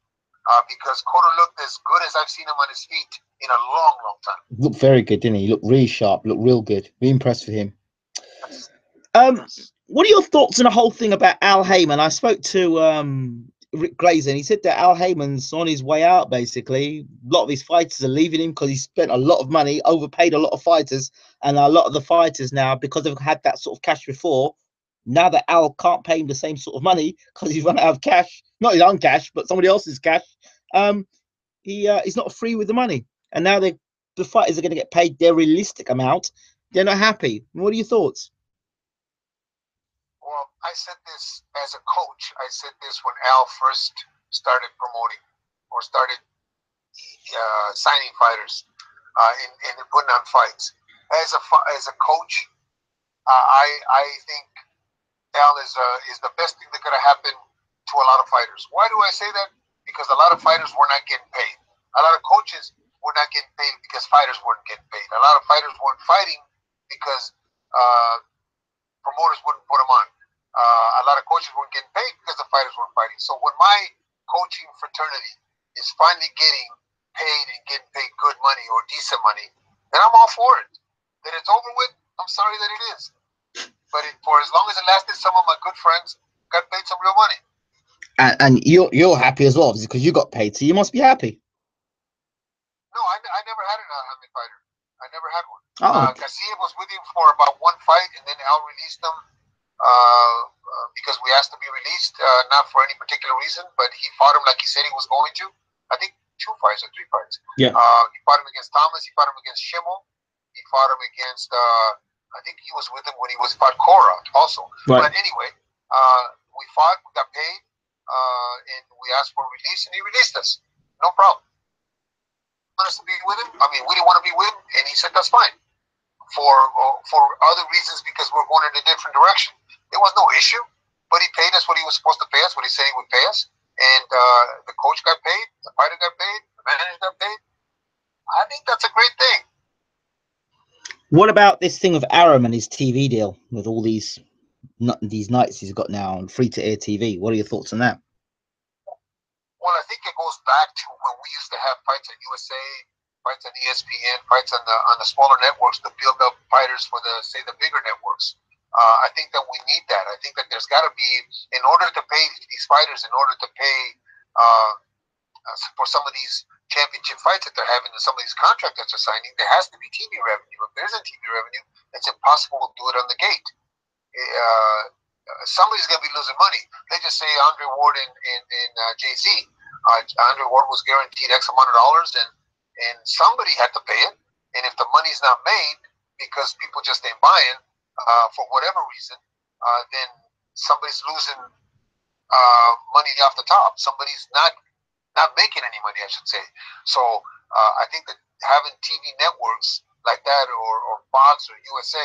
Because Cotto looked as good as I've seen him on his feet in a long, long time. Looked very good, didn't he? He looked really sharp, looked real good. Really impressed with him. Yes. What are your thoughts on the whole thing about Al Heyman? I spoke to Rick Glazer, and he said that Al Heyman's on his way out, basically. A lot of his fighters are leaving him because he spent a lot of money, overpaid a lot of fighters, and a lot of the fighters now, because they've had that sort of cash before, now that Al can't pay him the same sort of money because he's run out of cash, not his own cash, but somebody else's cash, he's not free with the money. And now the fighters are going to get paid their realistic amount. They're not happy. What are your thoughts? Well, I said this as a coach. I said this when Al first started promoting or started signing fighters and putting on fights. As a coach, I think Al is the best thing that could have happened to a lot of fighters. Why do I say that? Because a lot of fighters were not getting paid. A lot of coaches were not getting paid because fighters weren't getting paid. A lot of fighters weren't fighting because promoters wouldn't put them on. A lot of coaches weren't getting paid because the fighters weren't fighting. So when my coaching fraternity is finally getting paid and getting paid good money or decent money, then I'm all for it. That it's over with, I'm sorry that it is. for as long as it lasted, some of my good friends got paid some real money. And you're happy as well because you got paid, so you must be happy. No, I never had an Al-Hamed fighter. I never had one. Oh, Garcia was with him for about one fight, and then Al released him because we asked to be released, not for any particular reason, but he fought him like he said he was going to. I think 2 fights or 3 fights. yeah. He fought him against Thomas. He fought him against Schimmel. He fought him against, I think he was with him when he was fought Cora also. Right. But anyway, we fought, we got paid, and we asked for release, and he released us. No problem. Want us to be with him? I mean, we didn't want to be with him, and he said that's fine. For other reasons, because we're going in a different direction. There was no issue, but he paid us what he was supposed to pay us, what he said he would pay us, and the coach got paid, the fighter got paid, the manager got paid. I think that's a great thing. What about this thing of Aram and his TV deal with all these nights he's got now on free-to-air TV? What are your thoughts on that? Well, I think it goes back to when we used to have fights on USA, fights on ESPN, fights on the smaller networks to build up fighters for the bigger networks. I think that we need that. I think that there's got to be, in order to pay these fighters, in order to pay for some of these championship fights that they're having and some of these contracts that they're signing, there has to be TV revenue. If there isn't TV revenue, it's impossible to do it on the gate. Somebody's going to be losing money. Let's just say Andre Ward and Jay-Z. Andre Ward was guaranteed X amount of dollars, and somebody had to pay it. And if the money's not made because people just ain't buying for whatever reason, then somebody's losing money off the top. Somebody's not making any money, I should say. So I think that having TV networks like that, or Fox or USA,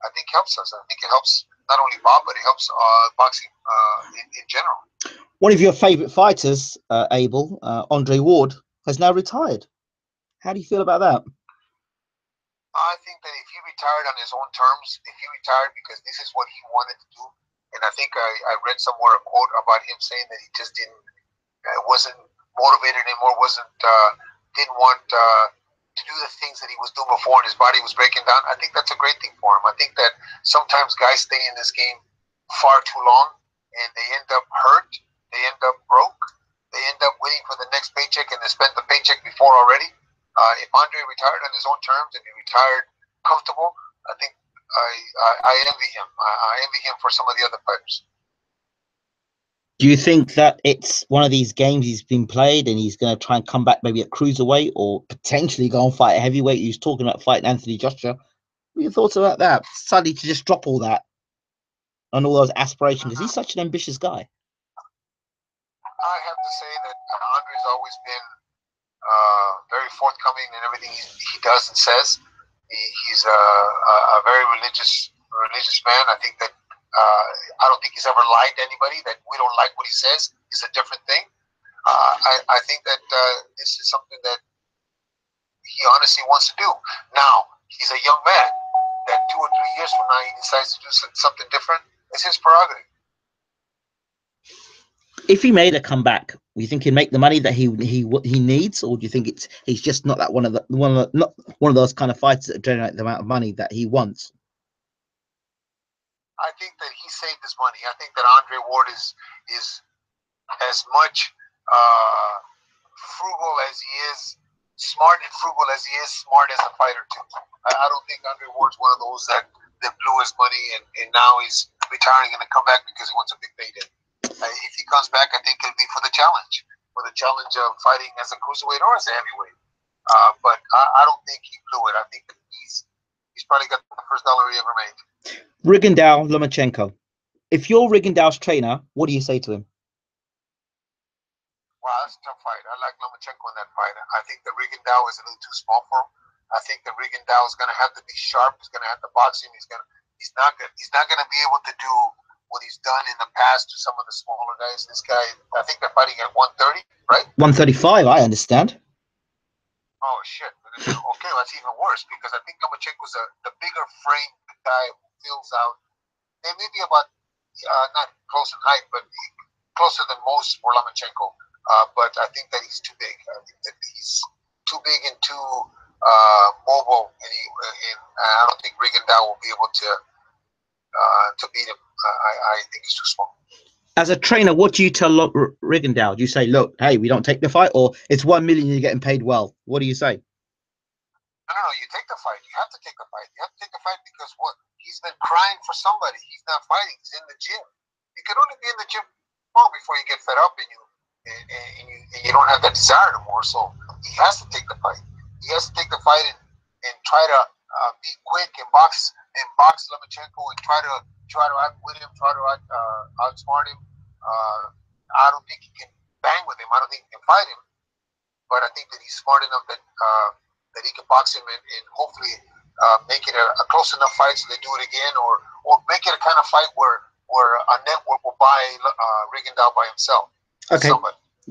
I think helps us. I think it helps not only Bob, but it helps boxing in general. One of your favorite fighters, Abel, Andre Ward, has now retired. How do you feel about that? I think that if he retired on his own terms, if he retired because this is what he wanted to do, and I think I read somewhere a quote about him saying that he just wasn't motivated anymore, didn't want to do the things that he was doing before, and his body was breaking down. I think that's a great thing for him. I think that sometimes guys stay in this game far too long, and they end up hurt, they end up broke, they end up waiting for the next paycheck, and they spent the paycheck before already. If Andre retired on his own terms and he retired comfortable, I think I envy him. I envy him for some of the other fighters. Do you think that it's one of these games he's been played and he's going to try and come back maybe at cruiserweight or potentially go and fight a heavyweight? He was talking about fighting Anthony Joshua. What are your thoughts about that? Suddenly to just drop all that and all those aspirations, because he's such an ambitious guy. I have to say that Andre's always been very forthcoming in everything he does and says. He's a very religious man. I think that I don't think he's ever lied to anybody. That we don't like what he says is a different thing. I think that this is something that he honestly wants to do. Now, he's a young man. That 2 or 3 years from now he decides to do something different, it's his prerogative. If he made a comeback, do you think he'd make the money that he needs, or do you think he's just not that one of those kind of fighters that generate the amount of money that he wants? I think that he saved his money. I think that Andre Ward is as much frugal as he is smart, and frugal as he is smart as a fighter too. I don't think Andre Ward's one of those that blew his money and now he's retiring and come back because he wants a big payday. If he comes back, I think it'll be for the challenge of fighting as a cruiserweight or as a heavyweight. But I don't think he blew it. I think he's probably got the first dollar he ever made. Rigondeaux Lomachenko. If you're Rigondeaux's trainer, what do you say to him? Wow, that's a tough fight. I like Lomachenko in that fight. I think that Rigondeaux is a little too small for him. I think that Rigondeaux is going to have to be sharp. He's going to have to box him. He's not going to be able to do what he's done in the past to some of the smaller guys. This guy, I think they're fighting at 130, right? 135, I understand. Oh, shit. Okay, well, that's even worse because I think Lomachenko's the bigger frame guy who fills out. They may be about, not close in height, but closer than most for Lomachenko. But I think that he's too big. I think that he's too big and too mobile, and I don't think Rigondeaux will be able to to beat him. I think he's too small. As a trainer, what do you tell Rigondeaux? Do you say, look, hey, we don't take the fight, or it's 1 million, you're getting paid well? What do you say? No, you take the fight. You have to take the fight. You have to take the fight because what? He's been crying for somebody. He's not fighting. He's in the gym. You can only be in the gym long before you get fed up and you don't have that desire anymore. So he has to take the fight. He has to take the fight and try to be quick and box Lomachenko and try to outwit him, try to outsmart him. I don't think he can bang with him. I don't think he can fight him. But I think that he's smart enough that he can box him and hopefully make it a close enough fight so they do it again, or make it a kind of fight where a network will buy Rigondeaux by himself. Okay.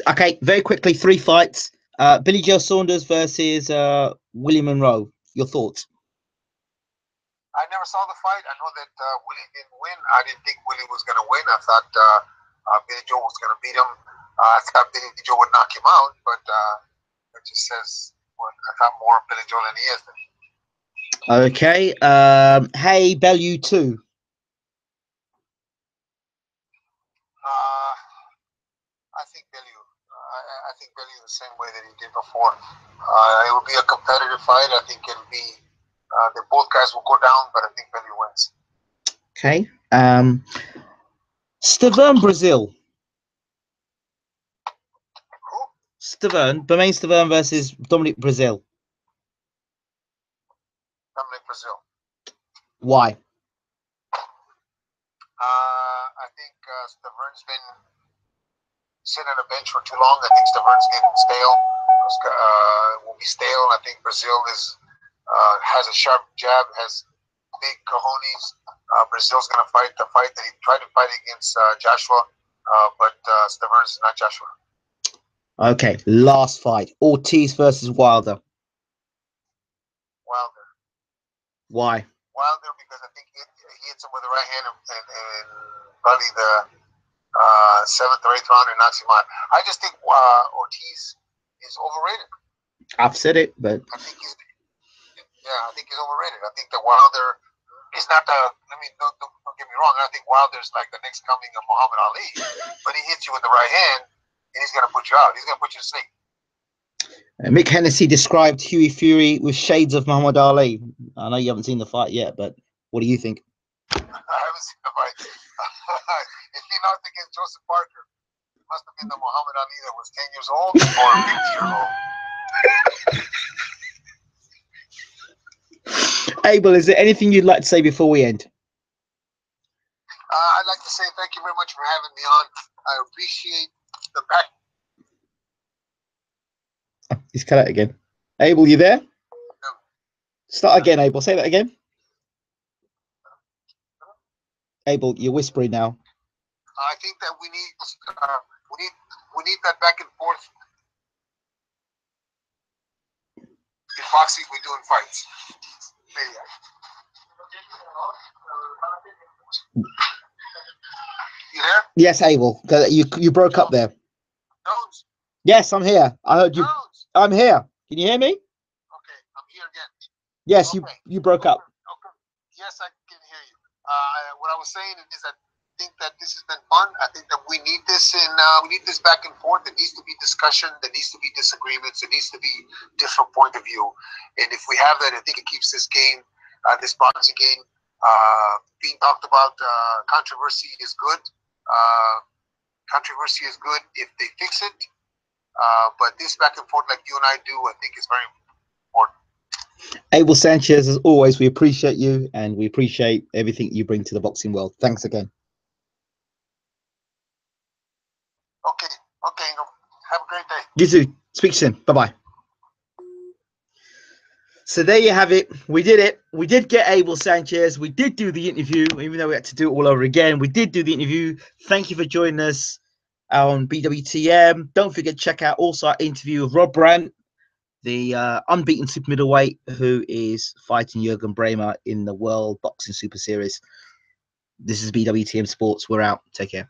Okay. Very quickly, 3 fights. Billy Joe Saunders versus Willie Monroe. Your thoughts? I never saw the fight. I know that Willie didn't win. I didn't think Willie was going to win. I thought Billy Joe was going to beat him. I thought Billy Joe would knock him out, but it just says I thought more of Billy Joe than he is. Okay. Hey, Bellew 2. I think Bellew. I think Bellew the same way that he did before. It will be a competitive fight. I think it'll be both guys will go down, but I think Bellew wins. Okay. Stavern Brazil. Who? Bermain Stavern versus Dominic Brazil. Dominic Brazil. Why? I think Stavern's been sitting on a bench for too long. I think Stavern's getting stale. Will be stale. I think Brazil has a sharp jab, has big cojones. Brazil's going to fight the fight that he tried to fight against Joshua, but Stavern is not Joshua. Okay, last fight. Ortiz versus Wilder. Wilder. Why? Wilder, because I think he hits him with the right hand and probably the 7th or 8th round and knocks him out. I just think Ortiz is overrated. I've said it, but I think he's overrated. I think that Wilder is not the. I mean, don't get me wrong. I think Wilder's like the next coming of Muhammad Ali, but he hits you with the right hand and he's gonna put you out. He's gonna put you to sleep. Mick Hennessy described Huey Fury with shades of Muhammad Ali. I know you haven't seen the fight yet, but what do you think? I haven't seen the fight. If he knocked against Joseph Parker, it must have been the Muhammad Ali that was 10 years old or 50 years old. Abel, is there anything you'd like to say before we end? I'd like to say thank you very much for having me on. I appreciate the back. He's cut out again. Abel, you there? Start again, Abel. Say that again. Abel, you're whispering now. I think that we need that back and forth in boxing we do in fights. You there? Yes, Abel. You broke up there. Jones? Yes, I'm here. I heard you. Jones? I'm here. Can you hear me? Okay, I'm here again. Yes, okay. you broke up. Okay. Yes, I can hear you. What I was saying is I think that this has been fun. I think that we need this we need this back and forth. There needs to be discussion. There needs to be disagreements. There needs to be different point of view. And if we have that, I think it keeps this game, this boxing game, being talked about. Controversy is good. Controversy is good if they fix it. But this back and forth, like you and I do, I think is very important. Abel Sanchez, as always, we appreciate you and we appreciate everything you bring to the boxing world. Thanks again. Okay. Have a great day. You too. Speak soon. Bye-bye. So there you have it. We did it. We did get Abel Sanchez. We did do the interview, even though we had to do it all over again. We did do the interview. Thank you for joining us on BWTM. Don't forget to check out also our interview with Rob Brandt, the unbeaten super middleweight who is fighting Jürgen Bremer in the World Boxing Super Series. This is BWTM Sports. We're out. Take care.